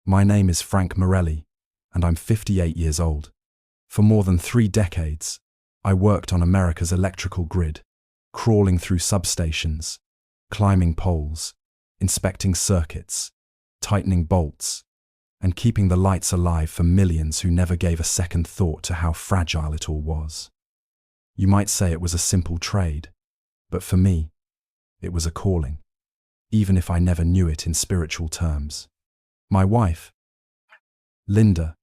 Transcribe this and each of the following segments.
My name is Frank Morelli, and I'm 58 years old. For more than 3 decades, I worked on America's electrical grid, crawling through substations, climbing poles, inspecting circuits, tightening bolts, and keeping the lights alive for millions who never gave a second thought to how fragile it all was. You might say it was a simple trade, but for me, it was a calling, even if I never knew it in spiritual terms. My wife, Linda,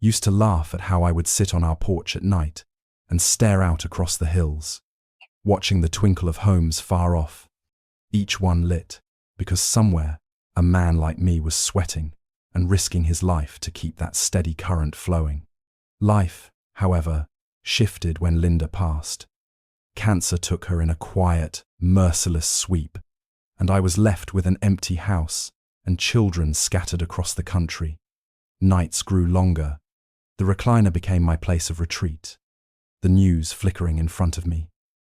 used to laugh at how I would sit on our porch at night and stare out across the hills, watching the twinkle of homes far off, each one lit because somewhere a man like me was sweating and risking his life to keep that steady current flowing. Life, however, shifted when Linda passed. Cancer took her in a quiet, merciless sweep, and I was left with an empty house and children scattered across the country. Nights grew longer. The recliner became my place of retreat, the news flickering in front of me,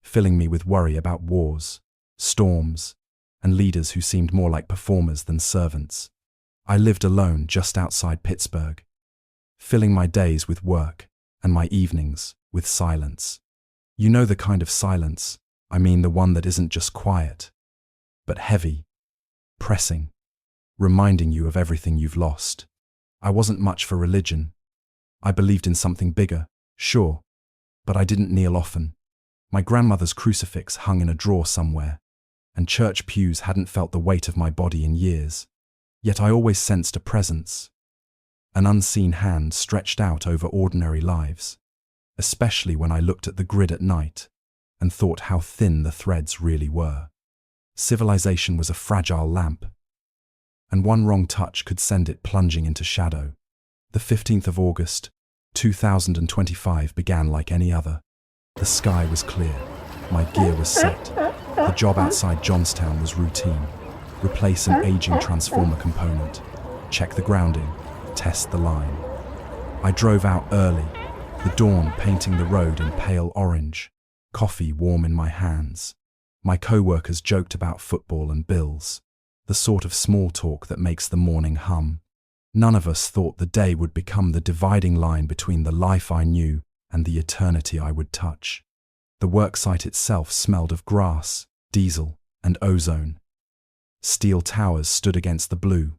filling me with worry about wars, storms, and leaders who seemed more like performers than servants. I lived alone just outside Pittsburgh, filling my days with work and my evenings with silence. You know the kind of silence, I mean the one that isn't just quiet, but heavy, pressing, reminding you of everything you've lost. I wasn't much for religion. I believed in something bigger, sure, but I didn't kneel often. My grandmother's crucifix hung in a drawer somewhere, and church pews hadn't felt the weight of my body in years. Yet I always sensed a presence, an unseen hand stretched out over ordinary lives, especially when I looked at the grid at night and thought how thin the threads really were. Civilization was a fragile lamp, and one wrong touch could send it plunging into shadow. The 15th of August, 2025 began like any other. The sky was clear, my gear was set, the job outside Johnstown was routine. Replace an aging transformer component, check the grounding, test the line. I drove out early, the dawn painting the road in pale orange, coffee warm in my hands. My co-workers joked about football and bills, the sort of small talk that makes the morning hum. None of us thought the day would become the dividing line between the life I knew and the eternity I would touch. The worksite itself smelled of grass, diesel, and ozone. Steel towers stood against the blue,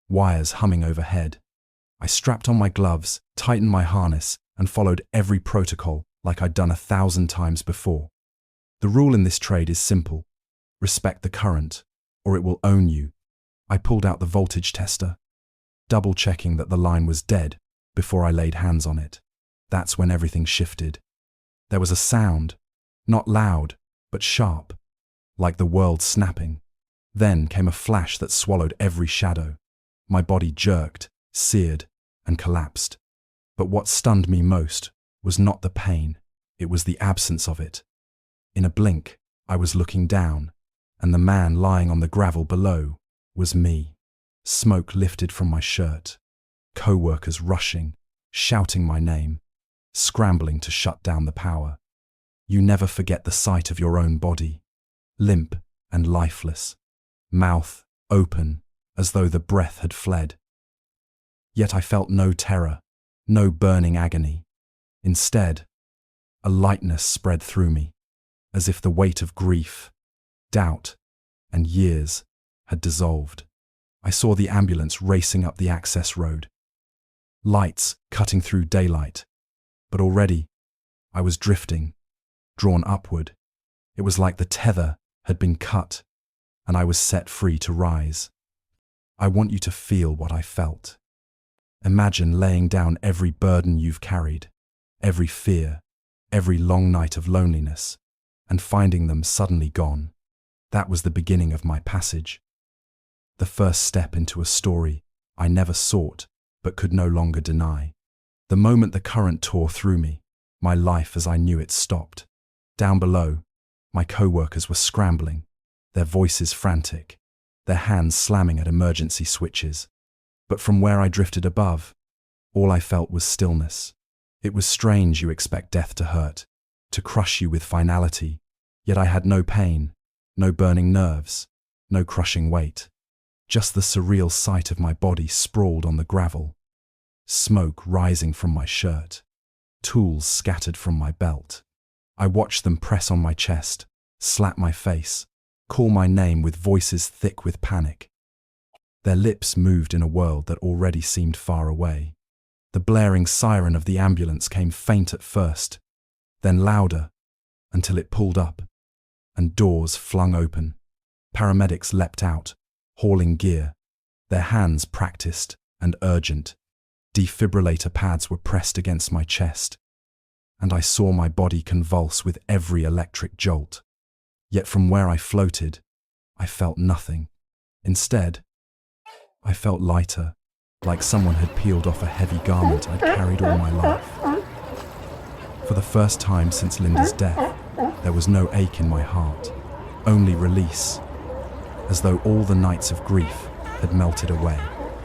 wires humming overhead. I strapped on my gloves, tightened my harness, and followed every protocol like I'd done 1,000 times before. The rule in this trade is simple: respect the current, or it will own you. I pulled out the voltage tester, double-checking that the line was dead before I laid hands on it. That's when everything shifted. There was a sound, not loud, but sharp, like the world snapping. Then came a flash that swallowed every shadow. My body jerked, seared, and collapsed. But what stunned me most was not the pain, it was the absence of it. In a blink, I was looking down, and the man lying on the gravel below was me. Smoke lifted from my shirt, co-workers rushing, shouting my name, scrambling to shut down the power. You never forget the sight of your own body, limp and lifeless, mouth open as though the breath had fled. Yet I felt no terror, no burning agony. Instead, a lightness spread through me, as if the weight of grief, doubt, and years had dissolved. I saw the ambulance racing up the access road, lights cutting through daylight, but already I was drifting, drawn upward. It was like the tether had been cut, and I was set free to rise. I want you to feel what I felt. Imagine laying down every burden you've carried, every fear, every long night of loneliness, and finding them suddenly gone. That was the beginning of my passage. The first step into a story I never sought but could no longer deny. The moment the current tore through me, my life as I knew it stopped. Down below, my co-workers were scrambling, their voices frantic, their hands slamming at emergency switches. But from where I drifted above, all I felt was stillness. It was strange. You expect death to hurt, to crush you with finality, yet I had no pain, no burning nerves, no crushing weight. just the surreal sight of my body sprawled on the gravel, smoke rising from my shirt, tools scattered from my belt. I watched them press on my chest, slap my face, call my name with voices thick with panic. Their lips moved in a world that already seemed far away. The blaring siren of the ambulance came faint at first, then louder, until it pulled up, and doors flung open. Paramedics leapt out, hauling gear, their hands practiced and urgent. Defibrillator pads were pressed against my chest, and I saw my body convulse with every electric jolt. Yet from where I floated, I felt nothing. Instead, I felt lighter, like someone had peeled off a heavy garment I'd carried all my life. For the first time since Linda's death, there was no ache in my heart, only release, as though all the nights of grief had melted away.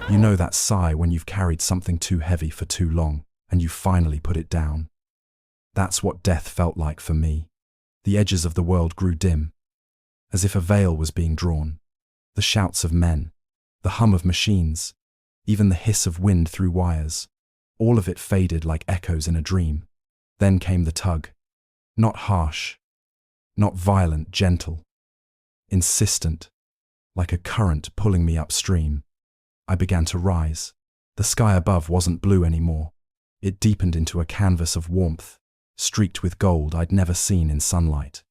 You know that sigh when you've carried something too heavy for too long, and you finally put it down. That's what death felt like for me. The edges of the world grew dim, as if a veil was being drawn. The shouts of men, the hum of machines, even the hiss of wind through wires, all of it faded like echoes in a dream. Then came the tug. Not harsh, not violent, gentle, insistent, like a current pulling me upstream. I began to rise. The sky above wasn't blue anymore. It deepened into a canvas of warmth, streaked with gold I'd never seen in sunlight.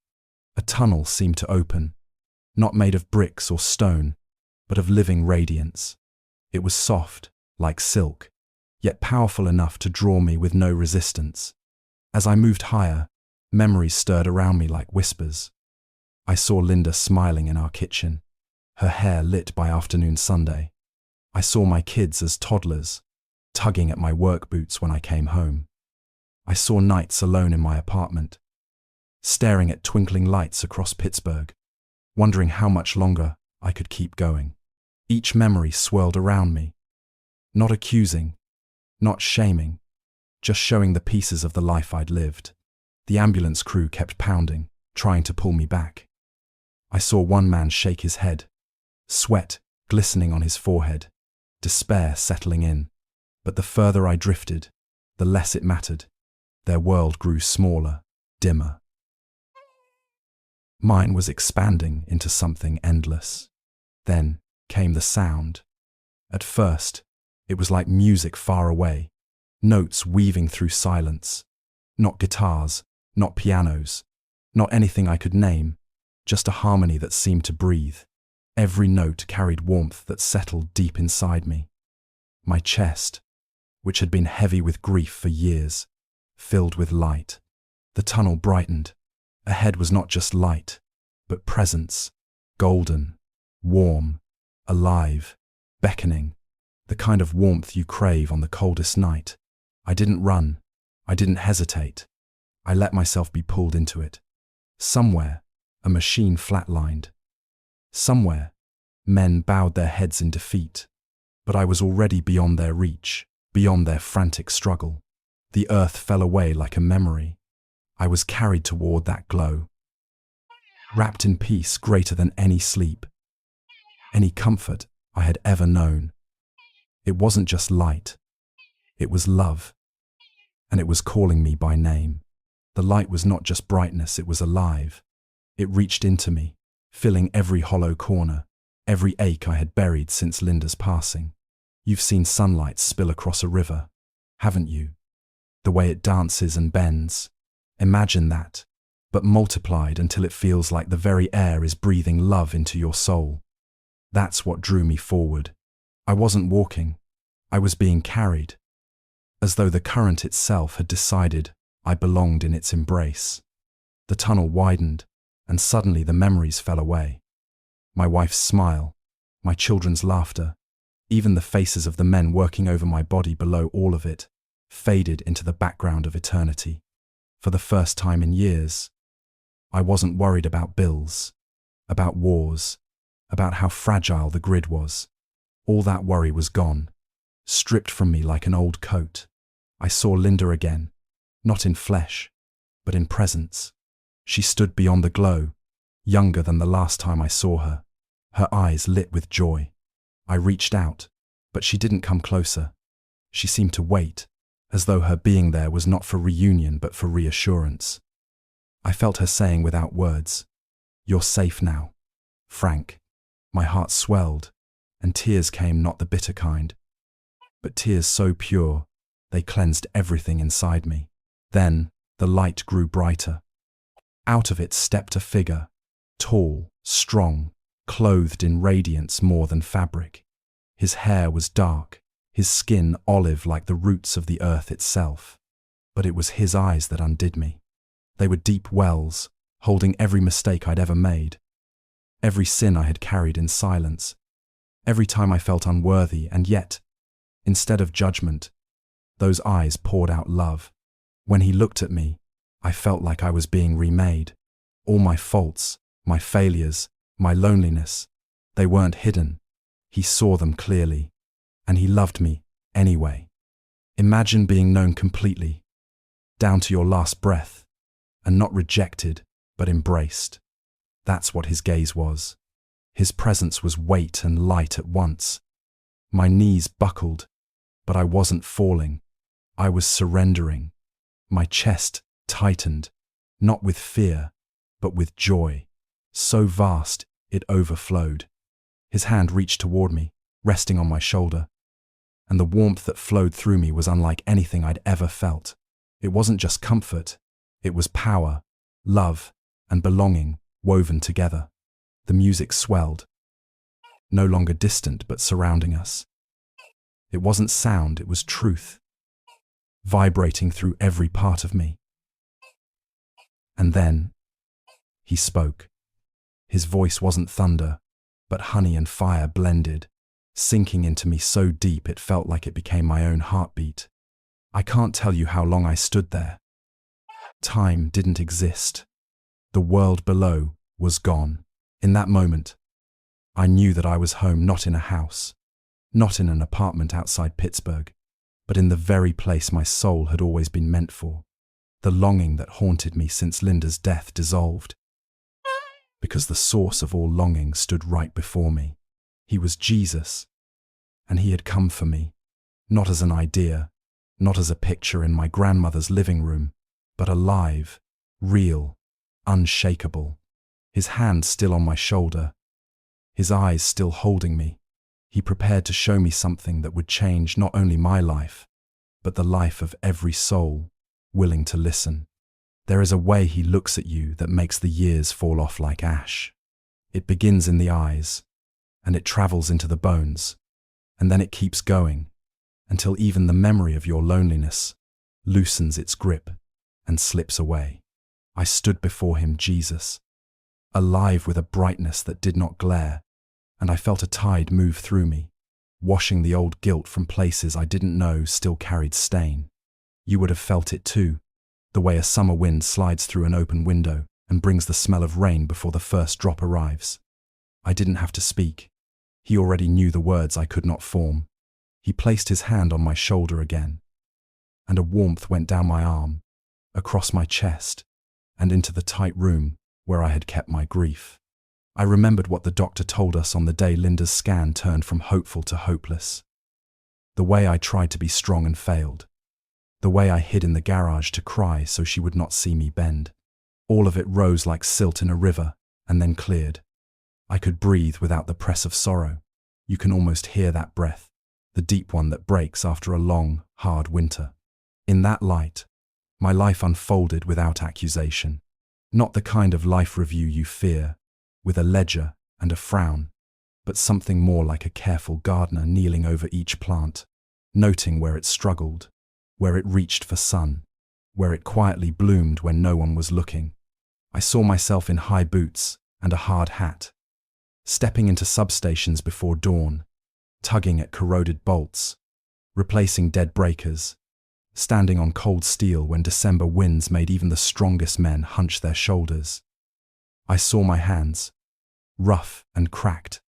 A tunnel seemed to open, not made of bricks or stone, but of living radiance. It was soft, like silk, yet powerful enough to draw me with no resistance. As I moved higher, memories stirred around me like whispers. I saw Linda smiling in our kitchen, her hair lit by afternoon Sunday. I saw my kids as toddlers, tugging at my work boots when I came home. I saw nights alone in my apartment, staring at twinkling lights across Pittsburgh, wondering how much longer I could keep going. Each memory swirled around me, not accusing, not shaming, just showing the pieces of the life I'd lived. The ambulance crew kept pounding, trying to pull me back. I saw one man shake his head, sweat glistening on his forehead, despair settling in. But the further I drifted, the less it mattered. Their world grew smaller, dimmer. Mine was expanding into something endless. Then came the sound. At first, it was like music far away, notes weaving through silence. Not guitars, not pianos, not anything I could name, just a harmony that seemed to breathe. Every note carried warmth that settled deep inside me. My chest, which had been heavy with grief for years, filled with light. The tunnel brightened. Ahead was not just light, but presence, golden, warm, alive, beckoning, the kind of warmth you crave on the coldest night. I didn't run. I didn't hesitate. I let myself be pulled into it. Somewhere, a machine flatlined. Somewhere, men bowed their heads in defeat. But I was already beyond their reach, beyond their frantic struggle. The earth fell away like a memory. I was carried toward that glow, wrapped in peace greater than any sleep, any comfort I had ever known. It wasn't just light. It was love, and it was calling me by name. The light was not just brightness, it was alive. It reached into me, filling every hollow corner, every ache I had buried since Linda's passing. You've seen sunlight spill across a river, haven't you? The way it dances and bends. Imagine that, but multiplied until it feels like the very air is breathing love into your soul. That's what drew me forward. I wasn't walking, I was being carried, as though the current itself had decided I belonged in its embrace. The tunnel widened, and suddenly the memories fell away. My wife's smile, my children's laughter, even the faces of the men working over my body below, all of it faded into the background of eternity. For the first time in years, I wasn't worried about bills, about wars, about how fragile the grid was. All that worry was gone, stripped from me like an old coat. I saw Linda again, not in flesh, but in presence. She stood beyond the glow, younger than the last time I saw her, her eyes lit with joy. I reached out, but she didn't come closer. She seemed to wait, as though her being there was not for reunion but for reassurance. I felt her saying without words, "You're safe now, Frank." My heart swelled, and tears came, not the bitter kind, but tears so pure, they cleansed everything inside me. Then, the light grew brighter. Out of it stepped a figure, tall, strong, clothed in radiance more than fabric. His hair was dark, his skin olive like the roots of the earth itself. But it was his eyes that undid me. They were deep wells, holding every mistake I'd ever made, every sin I had carried in silence, every time I felt unworthy, and yet, instead of judgment, those eyes poured out love. When he looked at me, I felt like I was being remade. All my faults, my failures, my loneliness, they weren't hidden. He saw them clearly, and he loved me anyway. Imagine being known completely, down to your last breath, and not rejected, but embraced. That's what his gaze was. His presence was weight and light at once. My knees buckled, but I wasn't falling. I was surrendering. My chest tightened, not with fear, but with joy, so vast it overflowed. His hand reached toward me, resting on my shoulder, and the warmth that flowed through me was unlike anything I'd ever felt. It wasn't just comfort, it was power, love, and belonging woven together. The music swelled, no longer distant but surrounding us. It wasn't sound, it was truth, vibrating through every part of me. And then, he spoke. His voice wasn't thunder, but honey and fire blended, sinking into me so deep it felt like it became my own heartbeat. I can't tell you how long I stood there. Time didn't exist. The world below was gone. In that moment, I knew that I was home, not in a house, not in an apartment outside Pittsburgh, but in the very place my soul had always been meant for. The longing that haunted me since Linda's death dissolved, because the source of all longing stood right before me. He was Jesus, and he had come for me, not as an idea, not as a picture in my grandmother's living room, but alive, real, unshakable. His hand still on my shoulder, his eyes still holding me. He prepared to show me something that would change not only my life, but the life of every soul willing to listen. There is a way he looks at you that makes the years fall off like ash. It begins in the eyes, and it travels into the bones, and then it keeps going, until even the memory of your loneliness loosens its grip and slips away. I stood before him, Jesus, alive with a brightness that did not glare, and I felt a tide move through me, washing the old guilt from places I didn't know still carried stain. You would have felt it too, the way a summer wind slides through an open window and brings the smell of rain before the first drop arrives. I didn't have to speak. He already knew the words I could not form. He placed his hand on my shoulder again, and a warmth went down my arm, across my chest, and into the tight room where I had kept my grief. I remembered what the doctor told us on the day Linda's scan turned from hopeful to hopeless. The way I tried to be strong and failed. The way I hid in the garage to cry so she would not see me bend. All of it rose like silt in a river and then cleared. I could breathe without the press of sorrow. You can almost hear that breath, the deep one that breaks after a long, hard winter. In that light, my life unfolded without accusation. Not the kind of life review you fear, with a ledger and a frown, but something more like a careful gardener kneeling over each plant, noting where it struggled, where it reached for sun, where it quietly bloomed when no one was looking. I saw myself in high boots and a hard hat, stepping into substations before dawn, tugging at corroded bolts, replacing dead breakers, standing on cold steel when December winds made even the strongest men hunch their shoulders. I saw my hands, rough and cracked,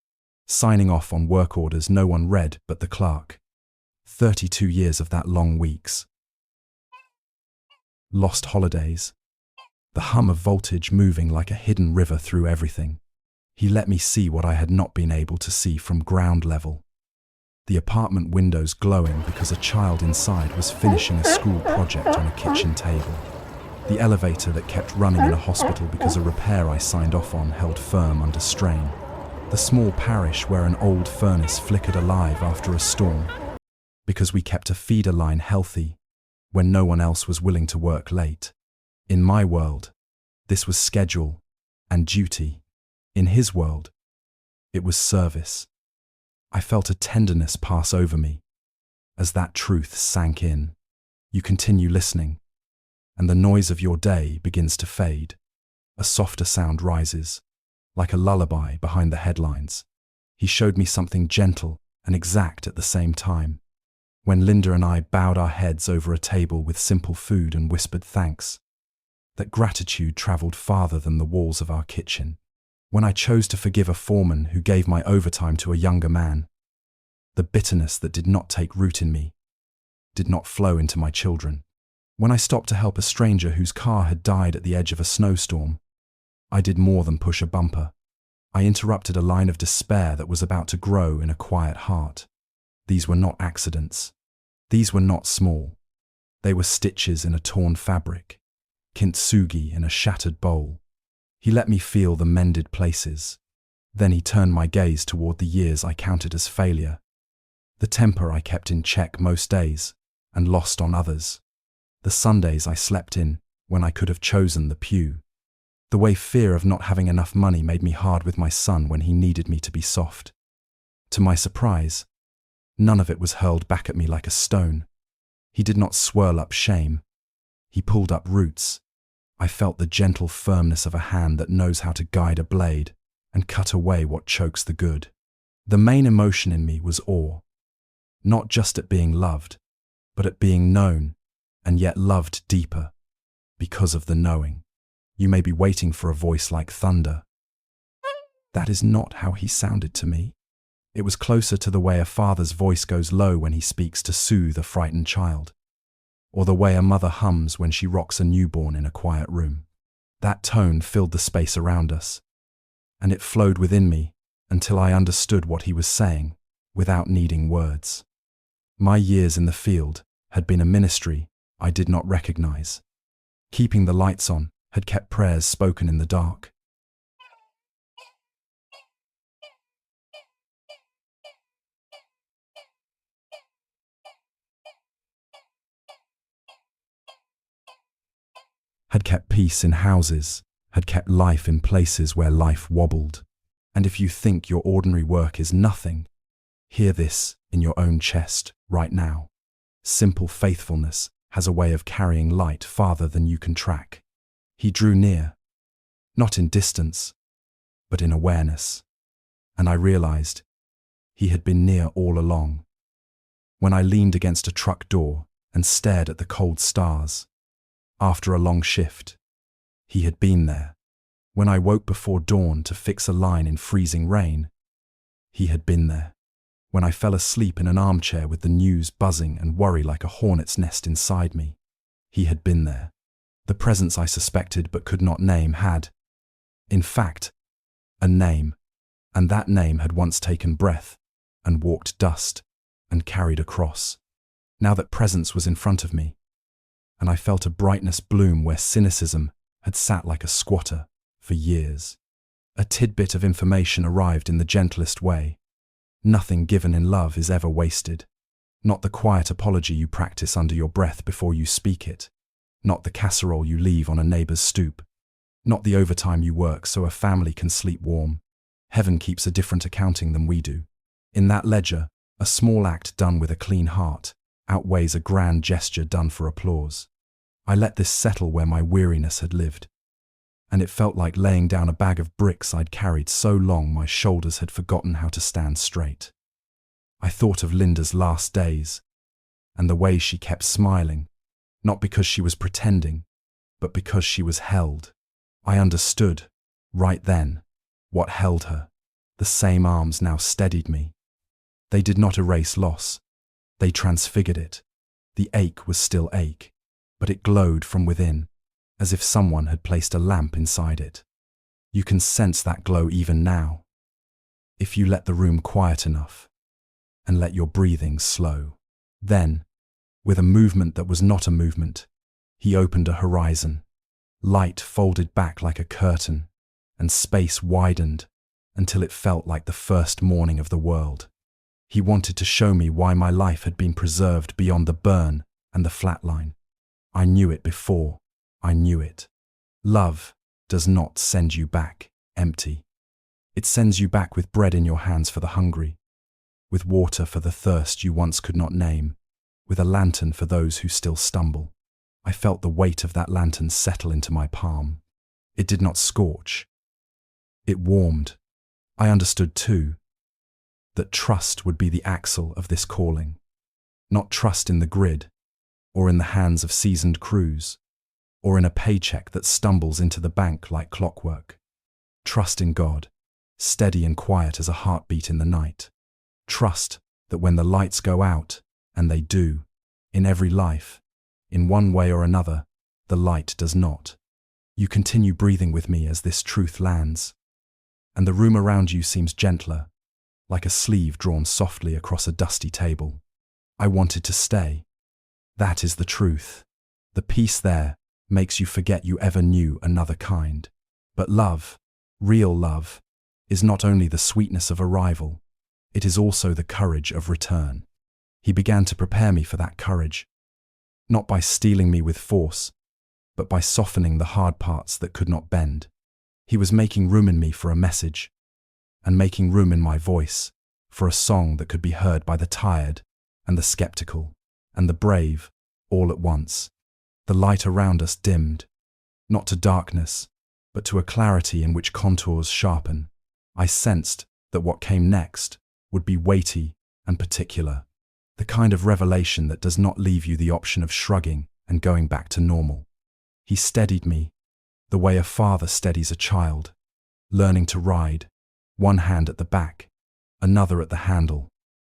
signing off on work orders no one read but the clerk. 32 years of that long weeks. Lost holidays. The hum of voltage moving like a hidden river through everything. He let me see what I had not been able to see from ground level. the apartment windows glowing because a child inside was finishing a school project on a kitchen table, the elevator that kept running in a hospital because a repair I signed off on held firm under strain, the small parish where an old furnace flickered alive after a storm because we kept a feeder line healthy when no one else was willing to work late. In my world, this was schedule and duty. In his world, it was service. I felt a tenderness pass over me. As that truth sank in, you continue listening, and the noise of your day begins to fade. A softer sound rises, like a lullaby behind the headlines. He showed me something gentle and exact at the same time. When Linda and I bowed our heads over a table with simple food and whispered thanks, that gratitude traveled farther than the walls of our kitchen. When I chose to forgive a foreman who gave my overtime to a younger man, the bitterness that did not take root in me did not flow into my children. When I stopped to help a stranger whose car had died at the edge of a snowstorm, I did more than push a bumper. I interrupted a line of despair that was about to grow in a quiet heart. These were not accidents. These were not small. They were stitches in a torn fabric, kintsugi in a shattered bowl. He let me feel the mended places. Then he turned my gaze toward the years I counted as failure, the temper I kept in check most days and lost on others, the Sundays I slept in when I could have chosen the pew, the way fear of not having enough money made me hard with my son when he needed me to be soft. To my surprise, none of it was hurled back at me like a stone. He did not swirl up shame. He pulled up roots. I felt the gentle firmness of a hand that knows how to guide a blade and cut away what chokes the good. The main emotion in me was awe, not just at being loved, but at being known and yet loved deeper because of the knowing. You may be waiting for a voice like thunder. That is not how he sounded to me. It was closer to the way a father's voice goes low when he speaks to soothe a frightened child, or the way a mother hums when she rocks a newborn in a quiet room. That tone filled the space around us, and it flowed within me until I understood what he was saying without needing words. My years in the field had been a ministry I did not recognize. Keeping the lights on had kept prayers spoken in the dark. Had kept peace in houses, had kept life in places where life wobbled. And if you think your ordinary work is nothing, hear this in your own chest right now. Simple faithfulness has a way of carrying light farther than you can track. He drew near, not in distance, but in awareness. And I realized he had been near all along. When I leaned against a truck door and stared at the cold stars, after a long shift, he had been there. When I woke before dawn to fix a line in freezing rain, he had been there. When I fell asleep in an armchair with the news buzzing and worry like a hornet's nest inside me, he had been there. The presence I suspected but could not name had, in fact, a name, and that name had once taken breath and walked dust and carried a cross. Now that presence was in front of me, and I felt a brightness bloom where cynicism had sat like a squatter for years. A tidbit of information arrived in the gentlest way. Nothing given in love is ever wasted. Not the quiet apology you practice under your breath before you speak it. Not the casserole you leave on a neighbor's stoop. Not the overtime you work so a family can sleep warm. Heaven keeps a different accounting than we do. In that ledger, a small act done with a clean heart outweighs a grand gesture done for applause. I let this settle where my weariness had lived, and it felt like laying down a bag of bricks I'd carried so long my shoulders had forgotten how to stand straight. I thought of Linda's last days, and the way she kept smiling, not because she was pretending, but because she was held. I understood, right then, what held her. The same arms now steadied me. They did not erase loss. They transfigured it. The ache was still ache, but it glowed from within, as if someone had placed a lamp inside it. You can sense that glow even now, if you let the room quiet enough. and let your breathing slow. Then, with a movement that was not a movement, he opened a horizon. Light folded back like a curtain, and space widened until it felt like the first morning of the world. He wanted to show me why my life had been preserved beyond the burn and the flatline. I knew it before. I knew it. Love does not send you back empty. It sends you back with bread in your hands for the hungry, with water for the thirst you once could not name, with a lantern for those who still stumble. I felt the weight of that lantern settle into my palm. It did not scorch. It warmed. I understood too that trust would be the axle of this calling. Not trust in the grid, or in the hands of seasoned crews, or in a paycheck that stumbles into the bank like clockwork. Trust in God, steady and quiet as a heartbeat in the night. Trust that when the lights go out, and they do, in every life, in one way or another, the light does not. You continue breathing with me as this truth lands, and the room around you seems gentler, like a sleeve drawn softly across a dusty table. I wanted to stay. That is the truth. The peace there makes you forget you ever knew another kind. But love, real love, is not only the sweetness of arrival, it is also the courage of return. He began to prepare me for that courage, not by stealing me with force, but by softening the hard parts that could not bend. He was making room in me for a message, and making room in my voice for a song that could be heard by the tired and the skeptical and the brave all at once. The light around us dimmed, not to darkness, but to a clarity in which contours sharpen. I sensed that what came next would be weighty and particular, the kind of revelation that does not leave you the option of shrugging and going back to normal. He steadied me, the way a father steadies a child, learning to ride, one hand at the back, another at the handle,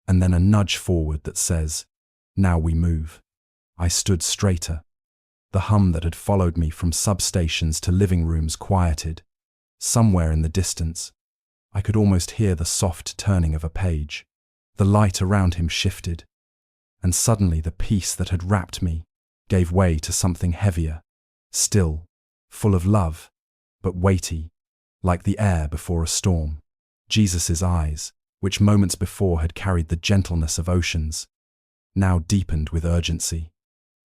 and then a nudge forward that says, "Now we move." I stood straighter. The hum that had followed me from substations to living rooms quieted. Somewhere in the distance, I could almost hear the soft turning of a page. The light around him shifted, and suddenly the peace that had wrapped me gave way to something heavier, still, full of love, but weighty, like the air before a storm. Jesus' eyes, which moments before had carried the gentleness of oceans, now deepened with urgency.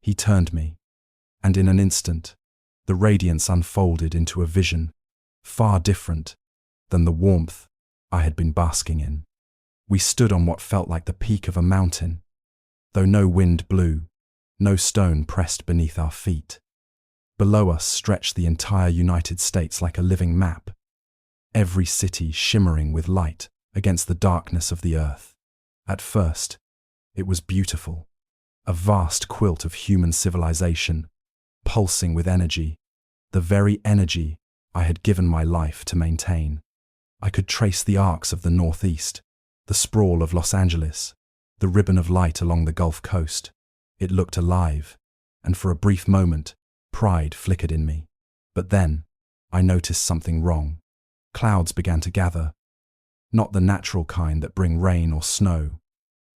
He turned me, and in an instant, the radiance unfolded into a vision far different than the warmth I had been basking in. We stood on what felt like the peak of a mountain, though no wind blew, no stone pressed beneath our feet. Below us stretched the entire United States like a living map, every city shimmering with light against the darkness of the earth. At first, it was beautiful, a vast quilt of human civilization, pulsing with energy, the very energy I had given my life to maintain. I could trace the arcs of the Northeast, the sprawl of Los Angeles, the ribbon of light along the Gulf Coast. It looked alive, and for a brief moment, pride flickered in me. But then, I noticed something wrong. Clouds began to gather, not the natural kind that bring rain or snow,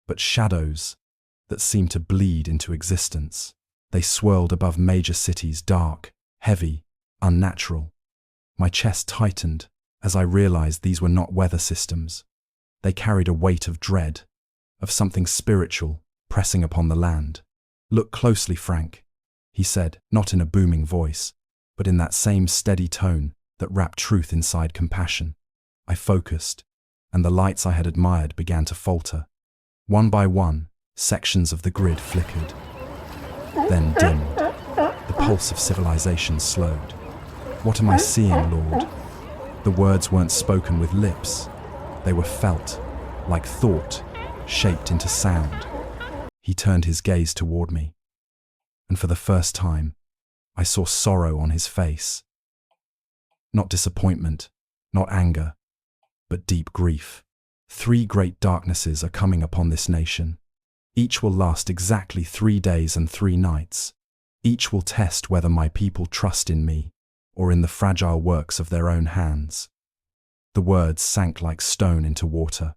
but shadows that seemed to bleed into existence. They swirled above major cities, dark, heavy, unnatural. My chest tightened as I realized these were not weather systems. They carried a weight of dread, of something spiritual pressing upon the land. "Look closely, Frank," he said, not in a booming voice, but in that same steady tone that wrapped truth inside compassion. I focused, and the lights I had admired began to falter. One by one, sections of the grid flickered, then dimmed. The pulse of civilization slowed. "What am I seeing, Lord?" The words weren't spoken with lips. They were felt, like thought, shaped into sound. He turned his gaze toward me, and for the first time, I saw sorrow on his face. Not disappointment, not anger, but deep grief. 3 great darknesses are coming upon this nation. Each will last exactly 3 days and 3 nights. Each will test whether my people trust in me or in the fragile works of their own hands. The words sank like stone into water.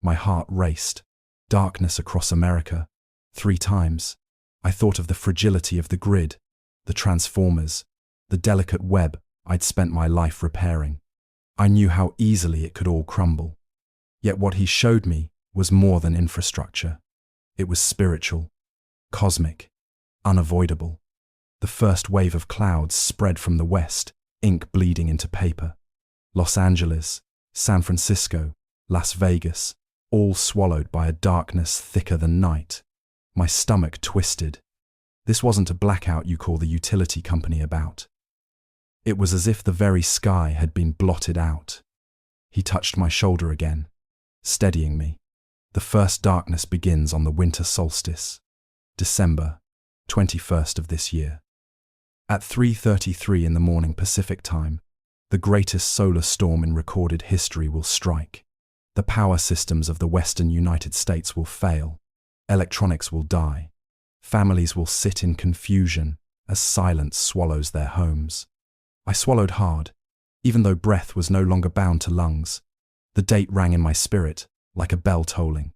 My heart raced. Darkness across America. 3 times. I thought of the fragility of the grid, the transformers, the delicate web I'd spent my life repairing. I knew how easily it could all crumble. Yet what he showed me was more than infrastructure. It was spiritual, cosmic, unavoidable. The first wave of clouds spread from the west, ink bleeding into paper. Los Angeles, San Francisco, Las Vegas, all swallowed by a darkness thicker than night. My stomach twisted. This wasn't a blackout you call the utility company about. It was as if the very sky had been blotted out. He touched my shoulder again, steadying me. The first darkness begins on the winter solstice, December 21st of this year. At 3:33 in the morning Pacific time, the greatest solar storm in recorded history will strike. The power systems of the western United States will fail. Electronics will die. Families will sit in confusion as silence swallows their homes. I swallowed hard, even though breath was no longer bound to lungs. The date rang in my spirit like a bell tolling.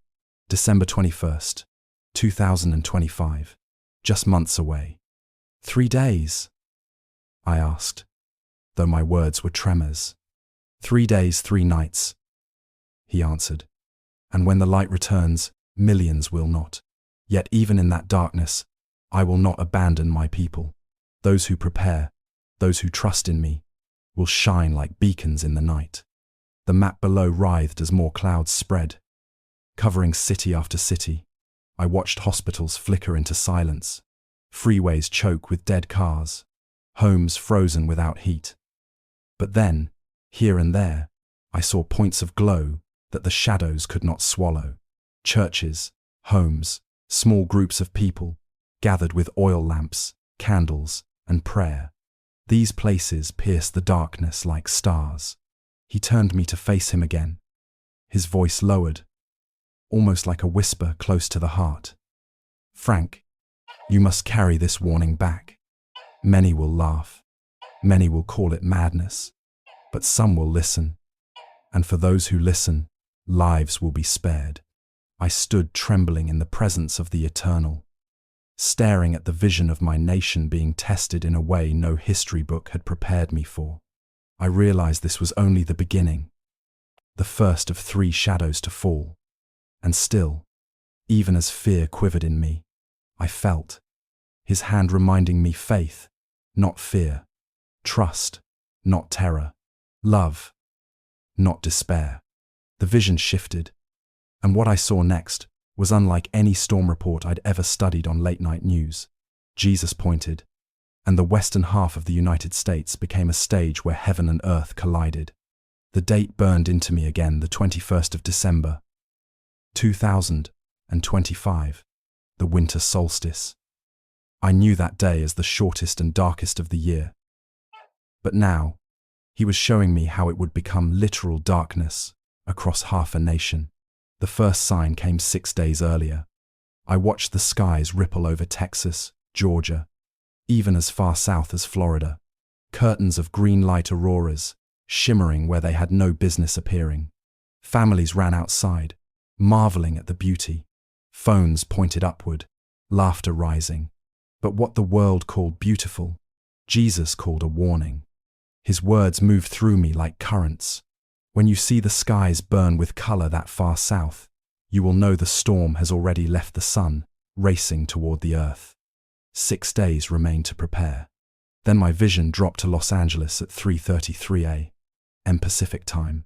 December 21st, 2025. Just months away. 3 days? I asked, though my words were tremors. 3 days, 3 nights, he answered. And when the light returns, millions will not. Yet even in that darkness, I will not abandon my people. Those who prepare, those who trust in me, will shine like beacons in the night. The map below writhed as more clouds spread. Covering city after city, I watched hospitals flicker into silence, freeways choke with dead cars, homes frozen without heat. But then, here and there, I saw points of glow that the shadows could not swallow. Churches, homes, small groups of people, gathered with oil lamps, candles, and prayer. These places pierced the darkness like stars. He turned me to face him again. His voice lowered, almost like a whisper close to the heart. Frank, you must carry this warning back. Many will laugh. Many will call it madness. But some will listen. And for those who listen, lives will be spared. I stood trembling in the presence of the eternal, staring at the vision of my nation being tested in a way no history book had prepared me for. I realized this was only the beginning, the first of 3 shadows to fall. And still, even as fear quivered in me, I felt his hand reminding me faith, not fear, trust, not terror, love, not despair. The vision shifted, and what I saw next was unlike any storm report I'd ever studied on late-night news. Jesus pointed, and the western half of the United States became a stage where heaven and earth collided. The date burned into me again, the 21st of December, 2025, the winter solstice. I knew that day as the shortest and darkest of the year. But now, he was showing me how it would become literal darkness across half a nation. The first sign came 6 days earlier. I watched the skies ripple over Texas, Georgia, even as far south as Florida. Curtains of green light auroras, shimmering where they had no business appearing. Families ran outside, marveling at the beauty. Phones pointed upward, laughter rising. But what the world called beautiful, Jesus called a warning. His words moved through me like currents. When you see the skies burn with color that far south, you will know the storm has already left the sun, racing toward the earth. 6 days remain to prepare. Then my vision dropped to Los Angeles at 3:33 a.m. Pacific time.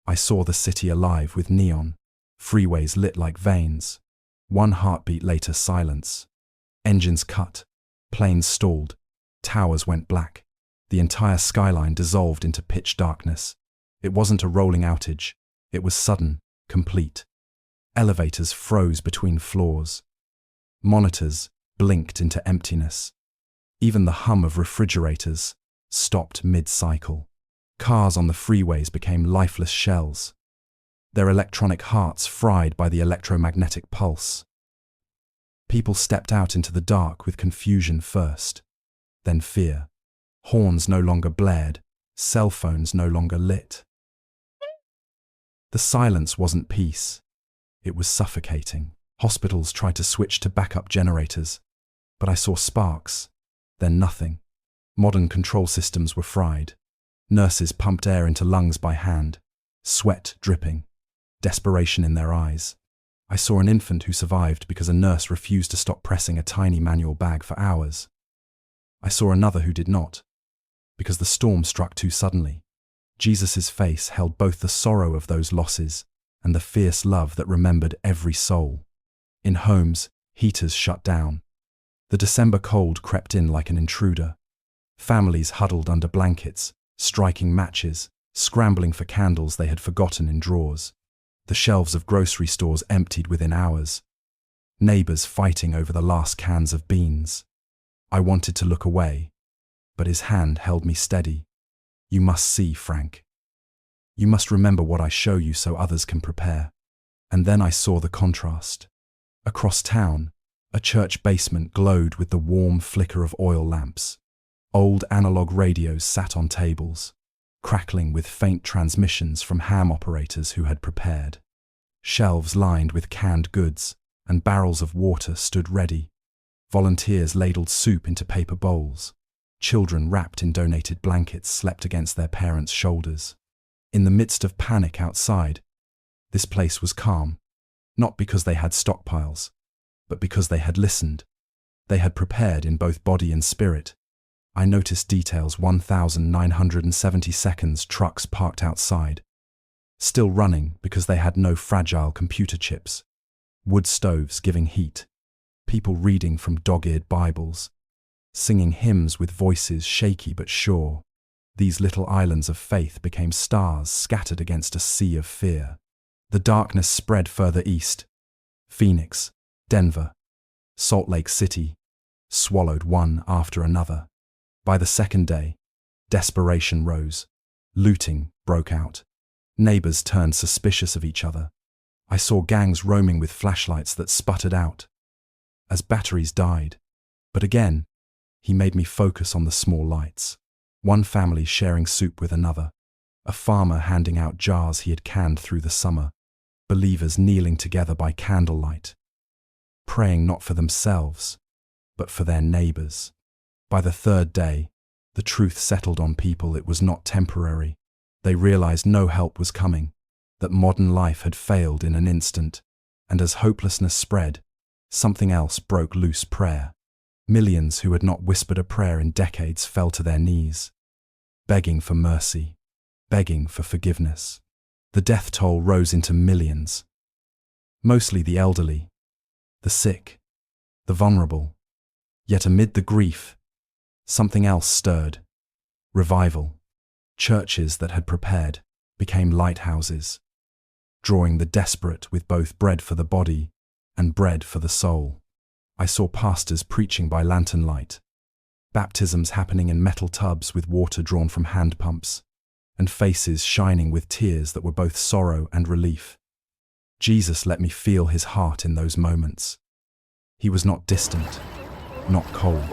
I saw the city alive with neon, freeways lit like veins. 1 heartbeat later, silence. Engines cut, planes stalled, towers went black. The entire skyline dissolved into pitch darkness. It wasn't a rolling outage. It was sudden, complete. Elevators froze between floors. Monitors blinked into emptiness. Even the hum of refrigerators stopped mid-cycle. Cars on the freeways became lifeless shells, their electronic hearts fried by the electromagnetic pulse. People stepped out into the dark with confusion first, then fear. Horns no longer blared, cell phones no longer lit. The silence wasn't peace. It was suffocating. Hospitals tried to switch to backup generators, but I saw sparks, then nothing. Modern control systems were fried. Nurses pumped air into lungs by hand, sweat dripping, desperation in their eyes. I saw an infant who survived because a nurse refused to stop pressing a tiny manual bag for hours. I saw another who did not, because the storm struck too suddenly. Jesus' face held both the sorrow of those losses and the fierce love that remembered every soul. In homes, heaters shut down. The December cold crept in like an intruder. Families huddled under blankets, striking matches, scrambling for candles they had forgotten in drawers. The shelves of grocery stores emptied within hours. Neighbors fighting over the last cans of beans. I wanted to look away, but his hand held me steady. You must see, Frank. You must remember what I show you so others can prepare. And then I saw the contrast. Across town, a church basement glowed with the warm flicker of oil lamps. Old analog radios sat on tables, crackling with faint transmissions from ham operators who had prepared. Shelves lined with canned goods and barrels of water stood ready. Volunteers ladled soup into paper bowls. Children wrapped in donated blankets slept against their parents' shoulders. In the midst of panic outside, this place was calm, not because they had stockpiles, but because they had listened. They had prepared in both body and spirit. I noticed details: 1,970 seconds trucks parked outside, still running because they had no fragile computer chips, wood stoves giving heat, people reading from dog-eared Bibles, singing hymns with voices shaky but sure. These little islands of faith became stars scattered against a sea of fear. The darkness spread further east. Phoenix, Denver, Salt Lake City, swallowed one after another. By the second day, desperation rose. Looting broke out. Neighbors turned suspicious of each other. I saw gangs roaming with flashlights that sputtered out as batteries died. But again, he made me focus on the small lights. One family sharing soup with another. A farmer handing out jars he had canned through the summer. Believers kneeling together by candlelight, praying not for themselves, but for their neighbors. By the third day, the truth settled on people. It was not temporary. They realized no help was coming, that modern life had failed in an instant, and as hopelessness spread, something else broke loose: prayer. Millions who had not whispered a prayer in decades fell to their knees, begging for mercy, begging for forgiveness. The death toll rose into millions. Mostly the elderly, the sick, the vulnerable. Yet amid the grief, something else stirred. Revival. Churches that had prepared became lighthouses, drawing the desperate with both bread for the body and bread for the soul. I saw pastors preaching by lantern light, baptisms happening in metal tubs with water drawn from hand pumps, and faces shining with tears that were both sorrow and relief. Jesus let me feel his heart in those moments. He was not distant, not cold.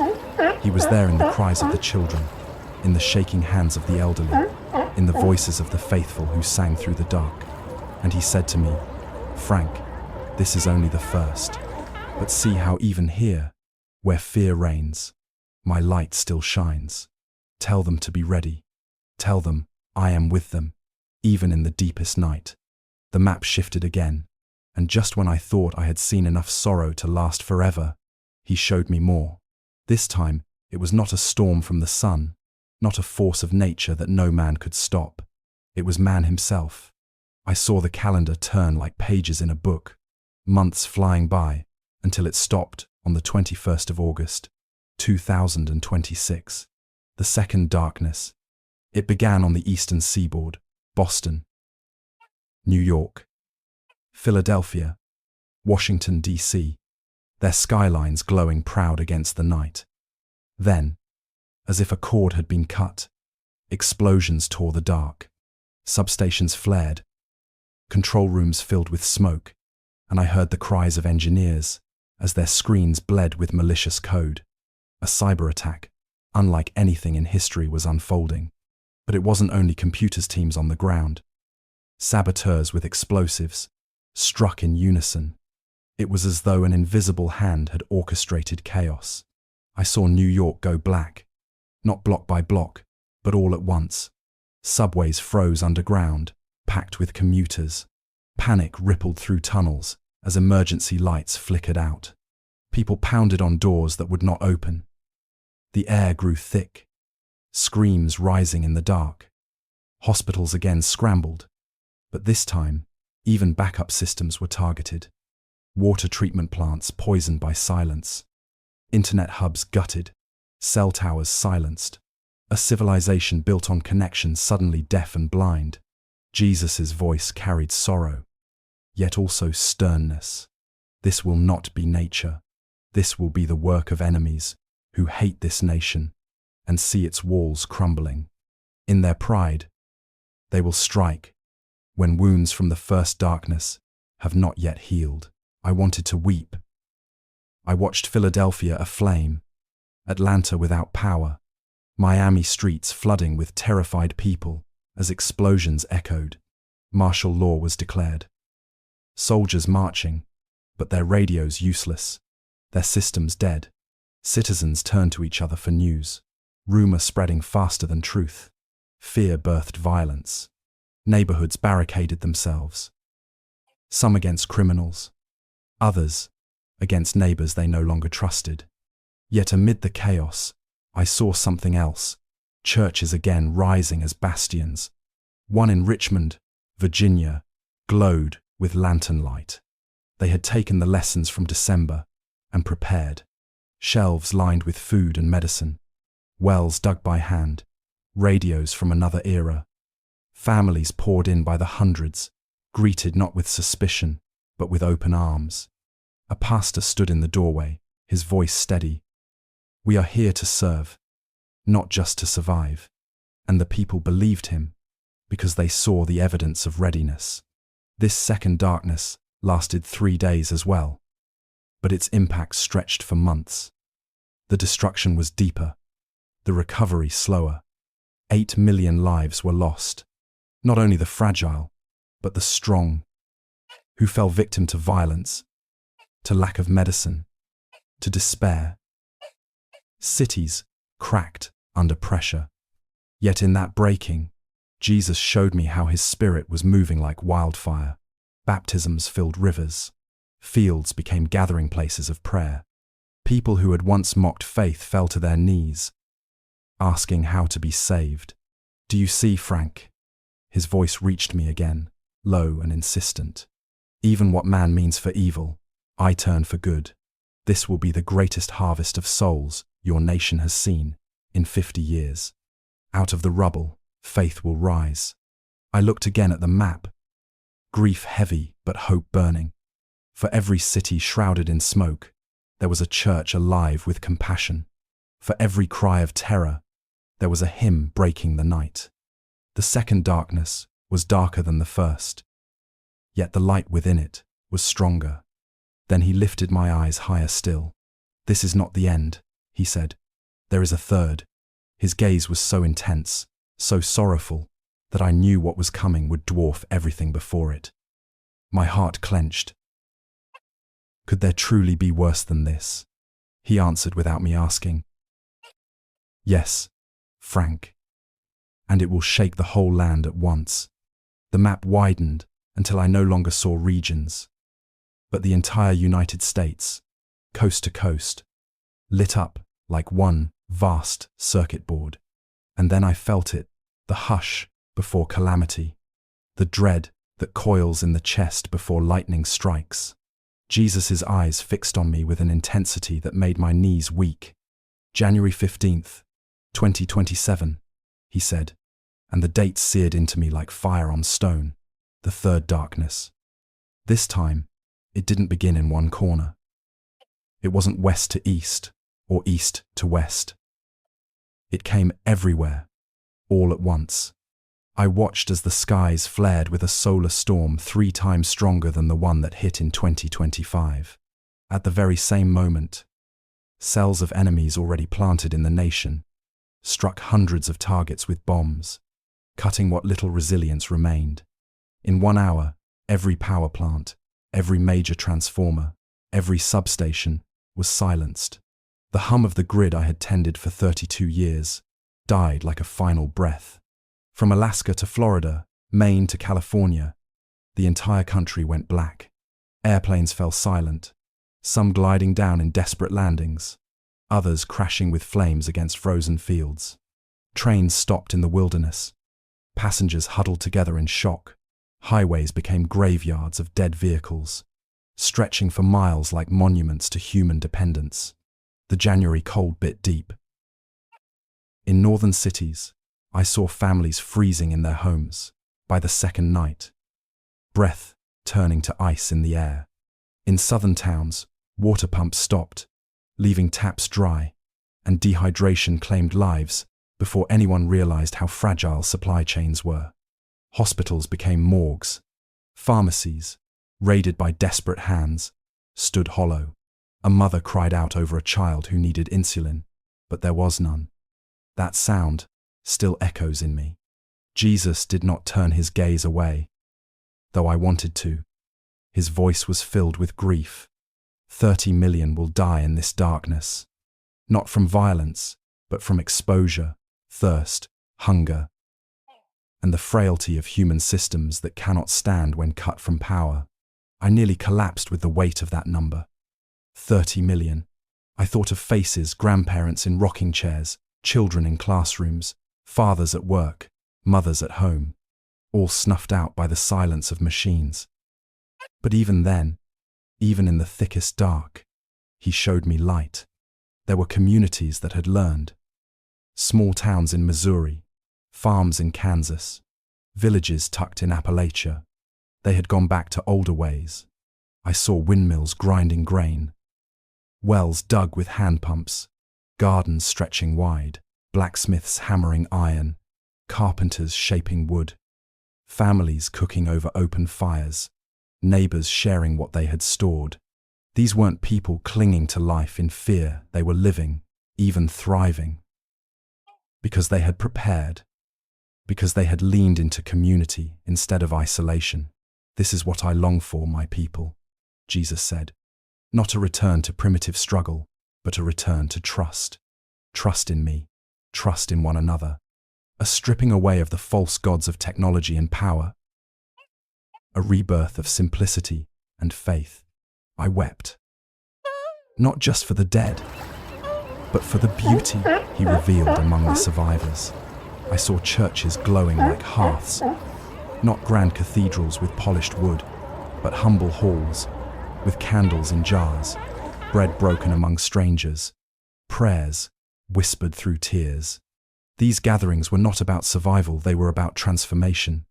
He was there in the cries of the children, in the shaking hands of the elderly, in the voices of the faithful who sang through the dark. And he said to me, "Frank, this is only the first. But see how even here, where fear reigns, my light still shines. Tell them to be ready. Tell them I am with them, even in the deepest night." The map shifted again, and just when I thought I had seen enough sorrow to last forever, he showed me more. This time, it was not a storm from the sun, not a force of nature that no man could stop. It was man himself. I saw the calendar turn like pages in a book, months flying by, until it stopped on the 21st of August, 2026. The second darkness. It began on the eastern seaboard: Boston, New York, Philadelphia, Washington, D.C., their skylines glowing proud against the night. Then, as if a cord had been cut, explosions tore the dark. Substations flared, control rooms filled with smoke, and I heard the cries of engineers as their screens bled with malicious code. A cyber attack, unlike anything in history, was unfolding. But it wasn't only computers teams on the ground. Saboteurs with explosives, struck in unison. It was as though an invisible hand had orchestrated chaos. I saw New York go black, not block by block, but all at once. Subways froze underground, packed with commuters. Panic rippled through tunnels as emergency lights flickered out. People pounded on doors that would not open. The air grew thick, screams rising in the dark. Hospitals again scrambled, but this time, even backup systems were targeted. Water treatment plants poisoned by silence. Internet hubs gutted, cell towers silenced. A civilization built on connection suddenly deaf and blind. Jesus' voice carried sorrow, yet also sternness. This will not be nature. This will be the work of enemies who hate this nation and see its walls crumbling. In their pride, they will strike when wounds from the first darkness have not yet healed. I wanted to weep. I watched Philadelphia aflame, Atlanta without power, Miami streets flooding with terrified people as explosions echoed. Martial law was declared. Soldiers marching, but their radios useless, their systems dead. Citizens turned to each other for news, rumor spreading faster than truth. Fear birthed violence. Neighborhoods barricaded themselves, some against criminals, others against neighbors they no longer trusted. Yet amid the chaos, I saw something else. Churches again rising as bastions. One in Richmond, Virginia, glowed with lantern light. They had taken the lessons from December and prepared. Shelves lined with food and medicine, wells dug by hand, radios from another era. Families poured in by the hundreds, greeted not with suspicion, but with open arms. A pastor stood in the doorway, his voice steady. "We are here to serve, not just to survive." And the people believed him, because they saw the evidence of readiness. This second darkness lasted 3 days as well, but its impact stretched for months. The destruction was deeper, the recovery slower. 8 million lives were lost. Not only the fragile, but the strong, who fell victim to violence, to lack of medicine, to despair. Cities cracked under pressure. Yet in that breaking, Jesus showed me how his spirit was moving like wildfire. Baptisms filled rivers. Fields became gathering places of prayer. People who had once mocked faith fell to their knees, asking how to be saved. "Do you see, Frank?" His voice reached me again, low and insistent. "Even what man means for evil, I turn for good. This will be the greatest harvest of souls your nation has seen in 50 years. Out of the rubble, faith will rise." I looked again at the map, grief heavy but hope burning. For every city shrouded in smoke, there was a church alive with compassion. For every cry of terror, there was a hymn breaking the night. The second darkness was darker than the first, yet the light within it was stronger. Then he lifted my eyes higher still. "This is not the end," he said. "There is a third." His gaze was so intense, so sorrowful, that I knew what was coming would dwarf everything before it. My heart clenched. Could there truly be worse than this? He answered without me asking. "Yes, Frank. And it will shake the whole land at once." The map widened until I no longer saw regions, but the entire United States, coast to coast, lit up like one vast circuit board. And then I felt it, the hush before calamity, the dread that coils in the chest before lightning strikes. Jesus' eyes fixed on me with an intensity that made my knees weak. "January 15th, 2027, he said, and the date seared into me like fire on stone. The third darkness. This time, it didn't begin in one corner. It wasn't west to east or east to west. It came everywhere, all at once. I watched as the skies flared with a solar storm 3 times stronger than the one that hit in 2025. At the very same moment, cells of enemies already planted in the nation struck hundreds of targets with bombs, cutting what little resilience remained. In 1 hour, every power plant, Every major transformer, every substation was silenced. The hum of the grid I had tended for 32 years died like a final breath. From Alaska to Florida, Maine to California, the entire country went black. Airplanes fell silent, some gliding down in desperate landings, others crashing with flames against frozen fields. Trains stopped in the wilderness. Passengers huddled together in shock. Highways became graveyards of dead vehicles, stretching for miles like monuments to human dependence. The January cold bit deep. In northern cities, I saw families freezing in their homes by the second night, breath turning to ice in the air. In southern towns, water pumps stopped, leaving taps dry, and dehydration claimed lives before anyone realized how fragile supply chains were. Hospitals became morgues. Pharmacies, raided by desperate hands, stood hollow. A mother cried out over a child who needed insulin, but there was none. That sound still echoes in me. Jesus did not turn his gaze away, though I wanted to. His voice was filled with grief. 30 million will die in this darkness, not from violence, but from exposure, thirst, hunger, and the frailty of human systems that cannot stand when cut from power. I nearly collapsed with the weight of that number. 30 million. I thought of faces, grandparents in rocking chairs, children in classrooms, fathers at work, mothers at home, all snuffed out by the silence of machines. But even then, even in the thickest dark, he showed me light. There were communities that had learned. Small towns in Missouri, farms in Kansas, villages tucked in Appalachia. They had gone back to older ways. I saw windmills grinding grain, wells dug with hand pumps, gardens stretching wide, blacksmiths hammering iron, carpenters shaping wood, families cooking over open fires, neighbors sharing what they had stored. These weren't people clinging to life in fear. They were living, even thriving, because they had prepared, because they had leaned into community instead of isolation. This is what I long for, my people, Jesus said. Not a return to primitive struggle, but a return to trust. Trust in me, trust in one another. A stripping away of the false gods of technology and power. A rebirth of simplicity and faith. I wept. Not just for the dead, but for the beauty he revealed among the survivors. I saw churches glowing like hearths, not grand cathedrals with polished wood, but humble halls with candles in jars, bread broken among strangers, prayers whispered through tears. These gatherings were not about survival, they were about transformation.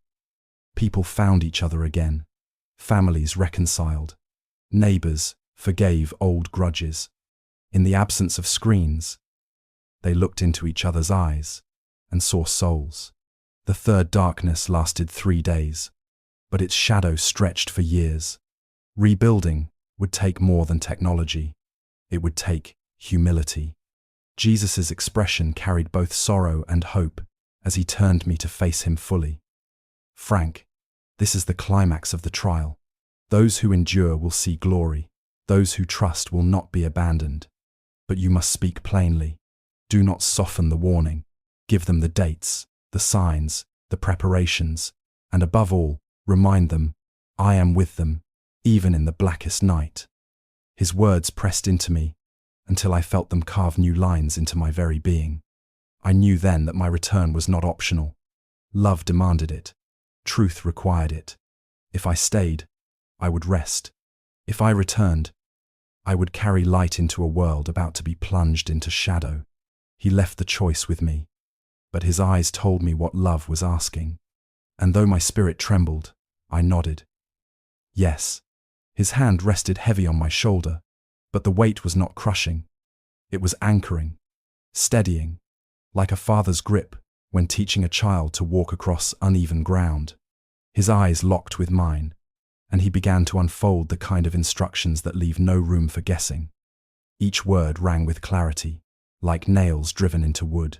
People found each other again, families reconciled, neighbors forgave old grudges. In the absence of screens, they looked into each other's eyes and saw souls. The third darkness lasted 3 days, but its shadow stretched for years. Rebuilding would take more than technology. It would take humility. Jesus' expression carried both sorrow and hope as he turned me to face him fully. Frank, this is the climax of the trial. Those who endure will see glory. Those who trust will not be abandoned. But you must speak plainly. Do not soften the warning. Give them the dates, the signs, the preparations, and above all, remind them, I am with them, even in the blackest night. His words pressed into me until I felt them carve new lines into my very being. I knew then that my return was not optional. Love demanded it. Truth required it. If I stayed, I would rest. If I returned, I would carry light into a world about to be plunged into shadow. He left the choice with me, but his eyes told me what love was asking. And though my spirit trembled, I nodded. Yes. His hand rested heavy on my shoulder, but the weight was not crushing. It was anchoring, steadying, like a father's grip when teaching a child to walk across uneven ground. His eyes locked with mine, and he began to unfold the kind of instructions that leave no room for guessing. Each word rang with clarity, like nails driven into wood.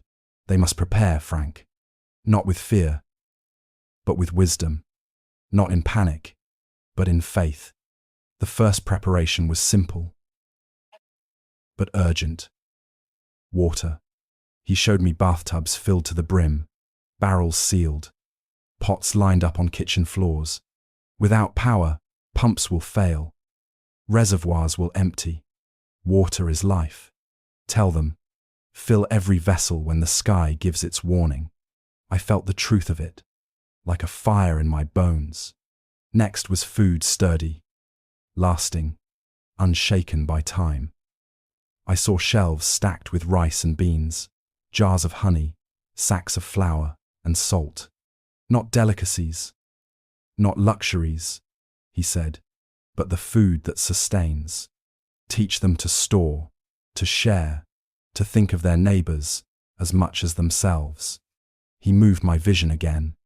They must prepare, Frank, not with fear, but with wisdom, not in panic, but in faith. The first preparation was simple, but urgent. Water. He showed me bathtubs filled to the brim, barrels sealed, pots lined up on kitchen floors. Without power, pumps will fail. Reservoirs will empty. Water is life. Tell them, fill every vessel when the sky gives its warning. I felt the truth of it, like a fire in my bones. Next was food sturdy, lasting, unshaken by time. I saw shelves stacked with rice and beans, jars of honey, sacks of flour and salt. Not delicacies, not luxuries, he said, but the food that sustains. Teach them to store, to share, to think of their neighbors as much as themselves. He moved my vision again,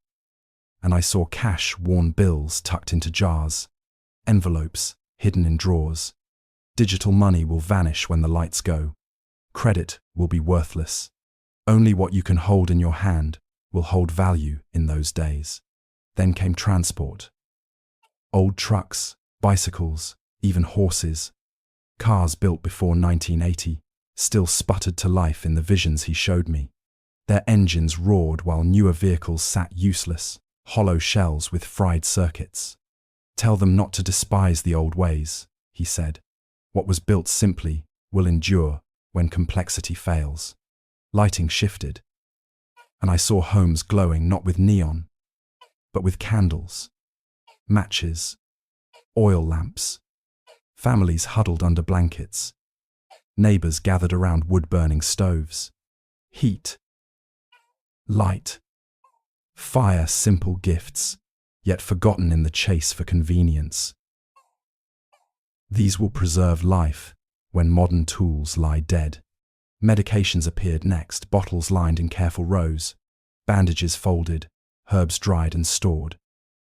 and I saw cash-worn bills tucked into jars, envelopes hidden in drawers. Digital money will vanish when the lights go. Credit will be worthless. Only what you can hold in your hand will hold value in those days. Then came transport. Old trucks, bicycles, even horses. Cars built before 1980 still sputtered to life in the visions he showed me. Their engines roared while newer vehicles sat useless, hollow shells with fried circuits. Tell them not to despise the old ways, he said. What was built simply will endure when complexity fails. Lighting shifted, and I saw homes glowing not with neon, but with candles, matches, oil lamps. Families huddled under blankets. Neighbors gathered around wood-burning stoves. Heat, light, fire, simple gifts, yet forgotten in the chase for convenience. These will preserve life when modern tools lie dead. Medications appeared next, bottles lined in careful rows, bandages folded, herbs dried and stored.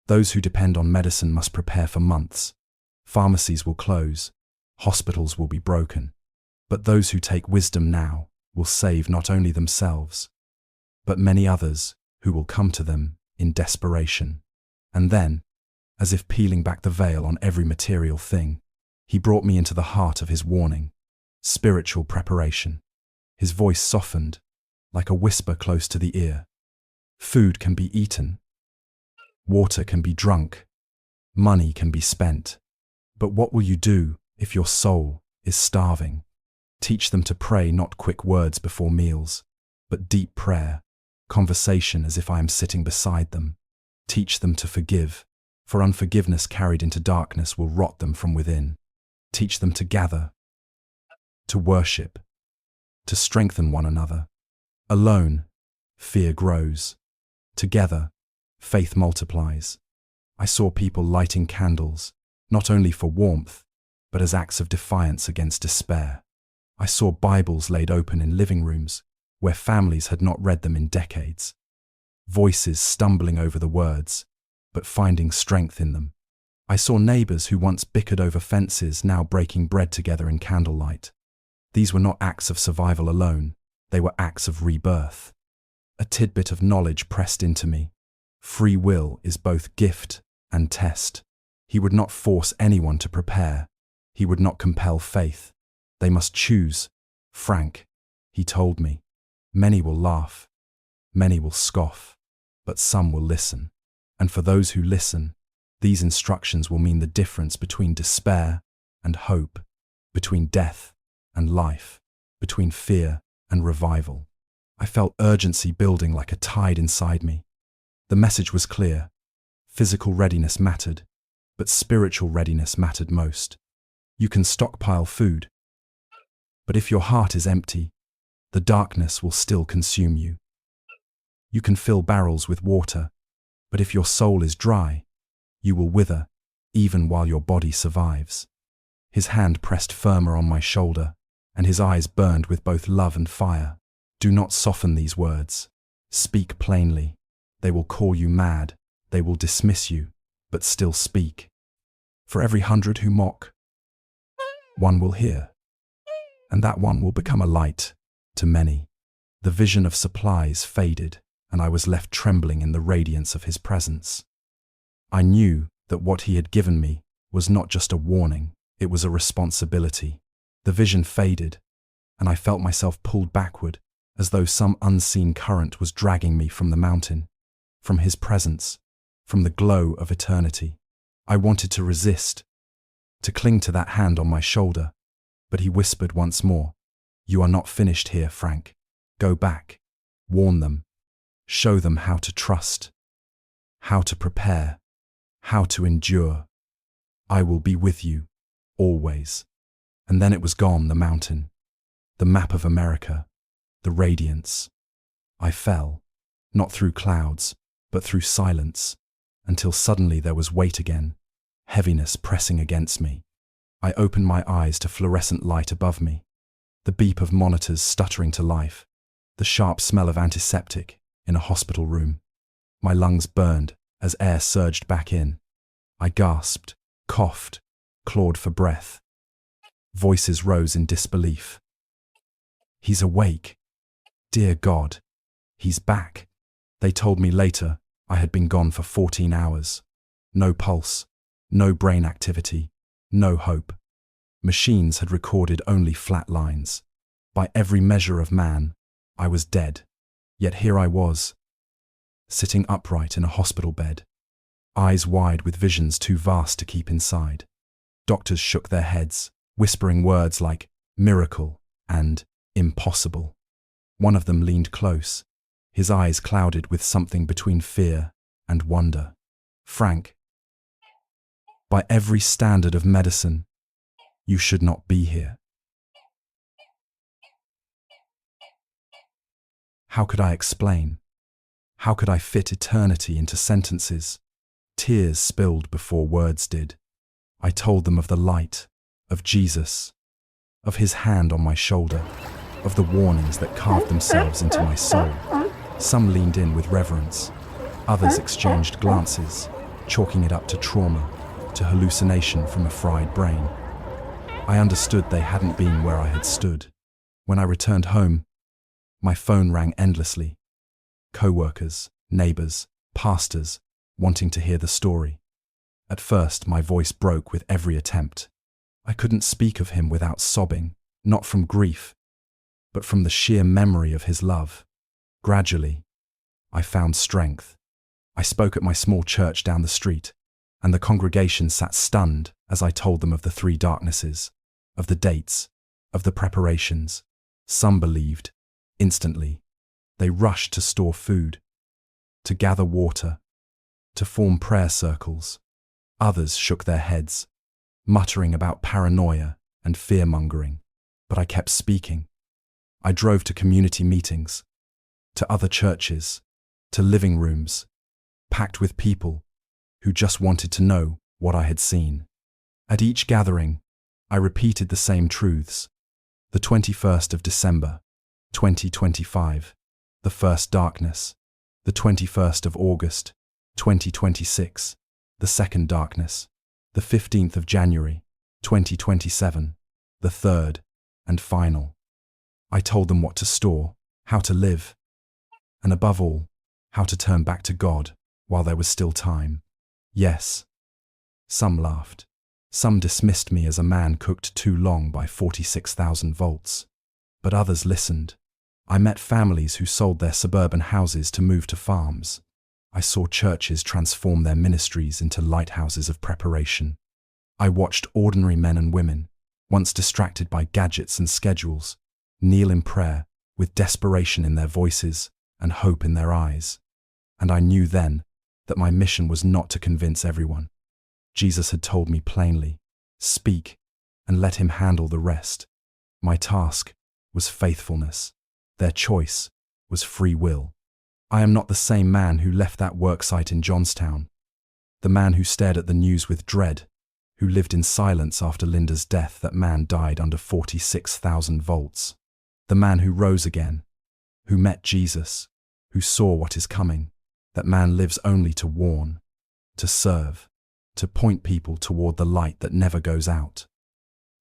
Those who depend on medicine must prepare for months. Pharmacies will close, hospitals will be broken. But those who take wisdom now will save not only themselves, but many others who will come to them in desperation. And then, as if peeling back the veil on every material thing, he brought me into the heart of his warning, spiritual preparation. His voice softened, like a whisper close to the ear. Food can be eaten. Water can be drunk. Money can be spent. But what will you do if your soul is starving? Teach them to pray not quick words before meals, but deep prayer, conversation as if I am sitting beside them. Teach them to forgive, for unforgiveness carried into darkness will rot them from within. Teach them to gather, to worship, to strengthen one another. Alone, fear grows. Together, faith multiplies. I saw people lighting candles, not only for warmth, but as acts of defiance against despair. I saw Bibles laid open in living rooms, where families had not read them in decades. Voices stumbling over the words, but finding strength in them. I saw neighbors who once bickered over fences now breaking bread together in candlelight. These were not acts of survival alone, they were acts of rebirth. A tidbit of knowledge pressed into me. Free will is both gift and test. He would not force anyone to prepare. He would not compel faith. They must choose. Frank, he told me. Many will laugh. Many will scoff. But some will listen. And for those who listen, these instructions will mean the difference between despair and hope, between death and life, between fear and revival. I felt urgency building like a tide inside me. The message was clear. Physical readiness mattered, but spiritual readiness mattered most. You can stockpile food, but if your heart is empty, the darkness will still consume you. You can fill barrels with water, but if your soul is dry, you will wither, even while your body survives. His hand pressed firmer on my shoulder, and his eyes burned with both love and fire. Do not soften these words. Speak plainly. They will call you mad. They will dismiss you, but still speak. For every 100 who mock, one will hear, and that one will become a light to many. The vision of supplies faded, and I was left trembling in the radiance of his presence. I knew that what he had given me was not just a warning, it was a responsibility. The vision faded, and I felt myself pulled backward, as though some unseen current was dragging me from the mountain, from his presence, from the glow of eternity. I wanted to resist, to cling to that hand on my shoulder, but he whispered once more, "You are not finished here, Frank. Go back. Warn them. Show them how to trust, how to prepare, how to endure. I will be with you, always." And then it was gone, the mountain, the map of America, the radiance. I fell, not through clouds, but through silence, until suddenly there was weight again, heaviness pressing against me. I opened my eyes to fluorescent light above me, the beep of monitors stuttering to life, the sharp smell of antiseptic in a hospital room. My lungs burned as air surged back in. I gasped, coughed, clawed for breath. Voices rose in disbelief. "He's awake. Dear God, he's back." They told me later I had been gone for 14 hours. No pulse, no brain activity, no hope. Machines had recorded only flat lines. By every measure of man, I was dead. Yet here I was, sitting upright in a hospital bed, eyes wide with visions too vast to keep inside. Doctors shook their heads, whispering words like miracle and impossible. One of them leaned close, his eyes clouded with something between fear and wonder. "Frank, by every standard of medicine, you should not be here." How could I explain? How could I fit eternity into sentences? Tears spilled before words did. I told them of the light, of Jesus, of his hand on my shoulder, of the warnings that carved themselves into my soul. Some leaned in with reverence. Others exchanged glances, chalking it up to trauma, to hallucination from a fried brain. I understood they hadn't been where I had stood. When I returned home, my phone rang endlessly. Co-workers, neighbors, pastors, wanting to hear the story. At first, my voice broke with every attempt. I couldn't speak of him without sobbing, not from grief, but from the sheer memory of his love. Gradually, I found strength. I spoke at my small church down the street, and the congregation sat stunned as I told them of the three darknesses, of the dates, of the preparations. Some believed, instantly. They rushed to store food, to gather water, to form prayer circles. Others shook their heads, muttering about paranoia and fear-mongering. But I kept speaking. I drove to community meetings, to other churches, to living rooms, packed with people who just wanted to know what I had seen. At each gathering, I repeated the same truths. The 21st of December, 2025, the first darkness. The 21st of August, 2026, the second darkness. The 15th of January, 2027, the third and final. I told them what to store, how to live, and above all, how to turn back to God while there was still time. Yes, some laughed. Some dismissed me as a man cooked too long by 46,000 volts. But others listened. I met families who sold their suburban houses to move to farms. I saw churches transform their ministries into lighthouses of preparation. I watched ordinary men and women, once distracted by gadgets and schedules, kneel in prayer with desperation in their voices and hope in their eyes. And I knew then that my mission was not to convince everyone. Jesus had told me plainly, "Speak, and let him handle the rest." My task was faithfulness. Their choice was free will. I am not the same man who left that worksite in Johnstown, the man who stared at the news with dread, who lived in silence after Linda's death that man died under 46,000 volts, the man who rose again, who met Jesus, who saw what is coming, that man lives only to warn, to serve, to point people toward the light that never goes out.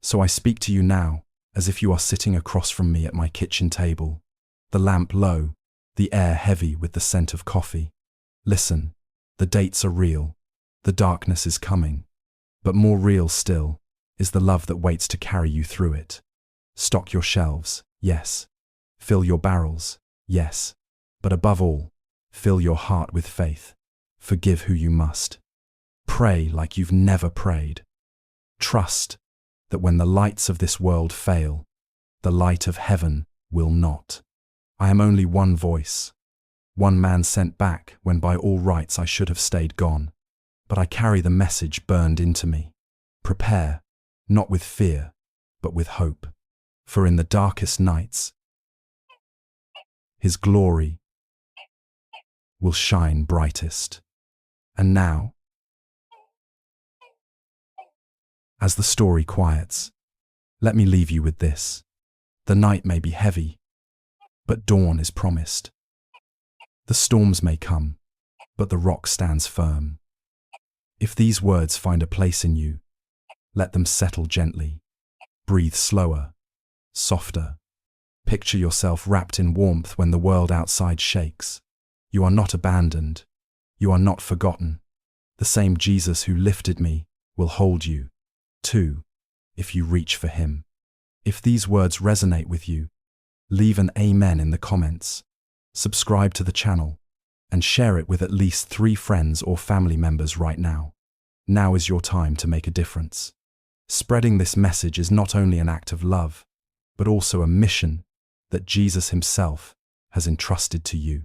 So I speak to you now as if you are sitting across from me at my kitchen table, the lamp low, the air heavy with the scent of coffee. Listen, the dates are real. The darkness is coming. But more real still is the love that waits to carry you through it. Stock your shelves, yes. Fill your barrels, yes. But above all, fill your heart with faith. Forgive who you must. Pray like you've never prayed. Trust that when the lights of this world fail, the light of heaven will not. I am only one voice, one man sent back when by all rights I should have stayed gone. But I carry the message burned into me. Prepare, not with fear, but with hope. For in the darkest nights, His glory will shine brightest. And now, as the story quiets, let me leave you with this. The night may be heavy, but dawn is promised. The storms may come, but the rock stands firm. If these words find a place in you, let them settle gently. Breathe slower, softer. Picture yourself wrapped in warmth when the world outside shakes. You are not abandoned. You are not forgotten. The same Jesus who lifted me will hold you, too, if you reach for Him. If these words resonate with you, leave an amen in the comments. Subscribe to the channel and share it with at least 3 friends or family members right now. Now is your time to make a difference. Spreading this message is not only an act of love, but also a mission that Jesus Himself has entrusted to you.